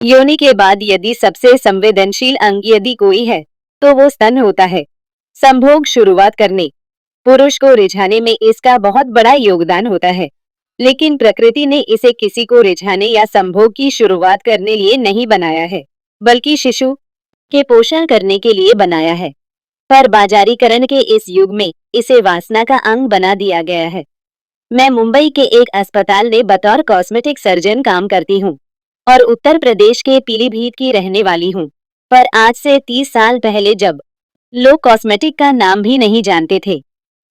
योनि के बाद यदि सबसे संवेदनशील अंग यदि कोई है, तो वो स्तन होता है। संभोग शुरुआत करने, पुरुष को रिझाने में इसका बहुत बड़ा योगदान होता है, लेकिन प्रकृति ने इसे किसी को रिझाने या संभोग की शुरुआत करने लिए नहीं बनाया है, बल्कि शिशु के पोषण करने के लिए बनाया है। पर बाजारीकरण के इस युग में इसे वासना का अंग बना दिया गया है। मैं मुंबई के एक अस्पताल में बतौर कॉस्मेटिक सर्जन काम करती हूँ और उत्तर प्रदेश के पीलीभीत की रहने वाली हूँ। पर आज से 30 साल पहले जब लोग कॉस्मेटिक का नाम भी नहीं जानते थे,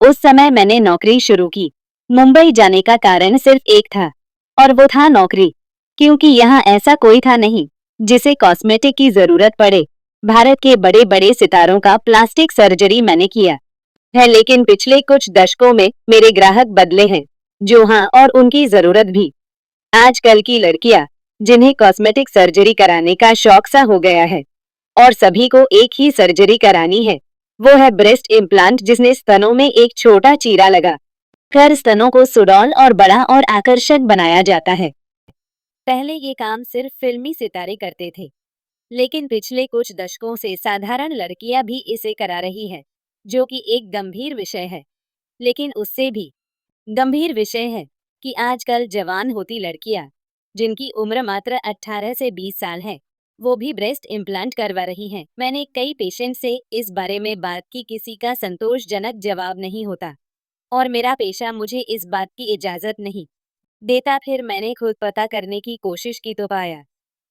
उस समय मैंने नौकरी शुरू की। मुंबई जाने का कारण सिर्फ एक था, और वो था नौकरी, क्योंकि यहाँ ऐसा कोई था नहीं जिसे कॉस्मेटिक की जरूरत पड़े। भारत के बड़े बड़े सितारों का प्लास्टिक सर्जरी मैंने किया है, लेकिन पिछले कुछ दशकों में मेरे ग्राहक बदले हैं, जो हाँ और उनकी जरूरत भी। आजकल की लड़कियां जिन्हें कॉस्मेटिक सर्जरी कराने का शौक सा हो गया है, और सभी को एक ही सर्जरी करानी है, वो है ब्रेस्ट इम्प्लांट, जिसने स्तनों में एक छोटा चीरा लगा कर स्तनों को सुडौल और बड़ा और आकर्षक बनाया जाता है। पहले ये काम सिर्फ फिल्मी सितारे करते थे, लेकिन पिछले कुछ दशकों से साधारण लड़कियां भी इसे करा रही है, जो कि एक गंभीर विषय है। लेकिन उससे भी गंभीर विषय है कि आजकल जवान होती लड़कियां, जिनकी उम्र मात्र 18 से 20 साल है, वो भी ब्रेस्ट इम्प्लांट करवा रही हैं। मैंने कई पेशेंट से इस बारे में बात की, किसी का संतोषजनक जवाब नहीं होता, और मेरा पेशा मुझे इस बात की इजाजत नहीं देता। फिर मैंने खुद पता करने की कोशिश की तो पाया,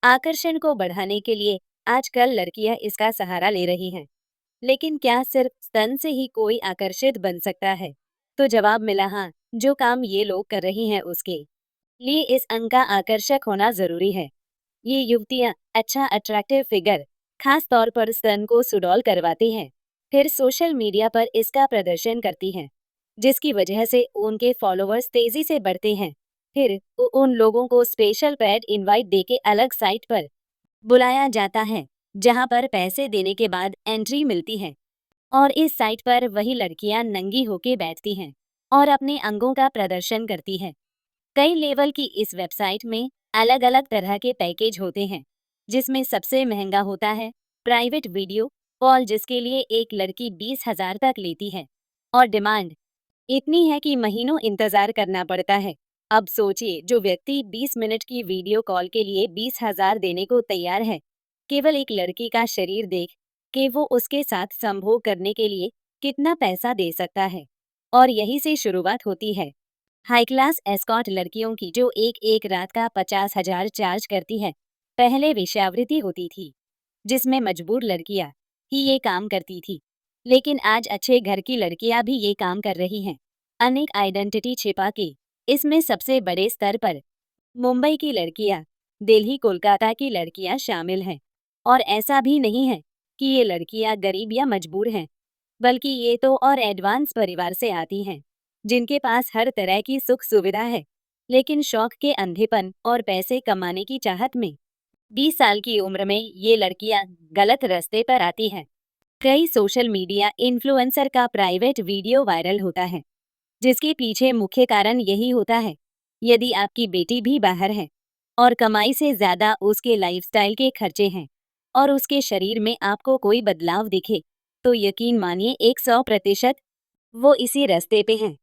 आकर्षण को बढ़ाने के लिए आजकल लड़कियां इसका सहारा ले रही हैं। लेकिन क्या सिर्फ स्तन से ही कोई आकर्षित बन सकता है? तो जवाब मिला हाँ, जो काम ये लोग कर रही हैं उसके लिए इस अंग का आकर्षक होना जरूरी है। ये युवतियां अच्छा अट्रैक्टिव फिगर, खास तौर पर स्तन को सुडौल करवाती हैं, फिर सोशल मीडिया पर इसका प्रदर्शन करती हैं, जिसकी वजह से उनके फॉलोअर्स तेजी से बढ़ते हैं। फिर उन लोगों को स्पेशल पैड इनवाइट देके अलग साइट पर बुलाया जाता है, जहां पर पैसे देने के बाद एंट्री मिलती है, और इस साइट पर वही लड़कियां नंगी होके बैठती हैं और अपने अंगों का प्रदर्शन करती हैं। कई लेवल की इस वेबसाइट में अलग अलग तरह के पैकेज होते हैं, जिसमें सबसे महंगा होता है प्राइवेट वीडियो कॉल, जिसके लिए एक लड़की 20,000 तक लेती है, और डिमांड इतनी है कि महीनों इंतजार करना पड़ता है। अब सोचिए, जो व्यक्ति 20 मिनट की वीडियो कॉल के लिए 20,000 देने को तैयार है, केवल एक लड़की का शरीर देख के वो उसके साथ संभोग करने के लिए कितना पैसा दे सकता है। और यही से शुरुआत होती है हाई क्लास एस्कॉर्ट लड़कियों की, जो एक एक रात का 50,000 चार्ज करती है। पहले वेश्यावृत्ति होती थी, जिसमें मजबूर लड़कियां ही ये काम करती थी, लेकिन आज अच्छे घर की लड़कियां भी ये काम कर रही हैं, अनेक आइडेंटिटी छिपा के। इसमें सबसे बड़े स्तर पर मुंबई की लड़कियां, दिल्ली कोलकाता की लड़कियां शामिल हैं। और ऐसा भी नहीं है कि ये लड़कियां गरीब या मजबूर हैं, बल्कि ये तो और एडवांस परिवार से आती हैं, जिनके पास हर तरह की सुख सुविधा है, लेकिन शौक के अंधेपन और पैसे कमाने की चाहत में 20 साल की उम्र में ये लड़कियां गलत रास्ते पर आती हैं। कई सोशल मीडिया इन्फ्लुएंसर का प्राइवेट वीडियो वायरल होता है, जिसके पीछे मुख्य कारण यही होता है। यदि आपकी बेटी भी बाहर है और कमाई से ज्यादा उसके लाइफस्टाइल के खर्चे हैं, और उसके शरीर में आपको कोई बदलाव दिखे, तो यकीन मानिए 100% वो इसी रास्ते पे हैं।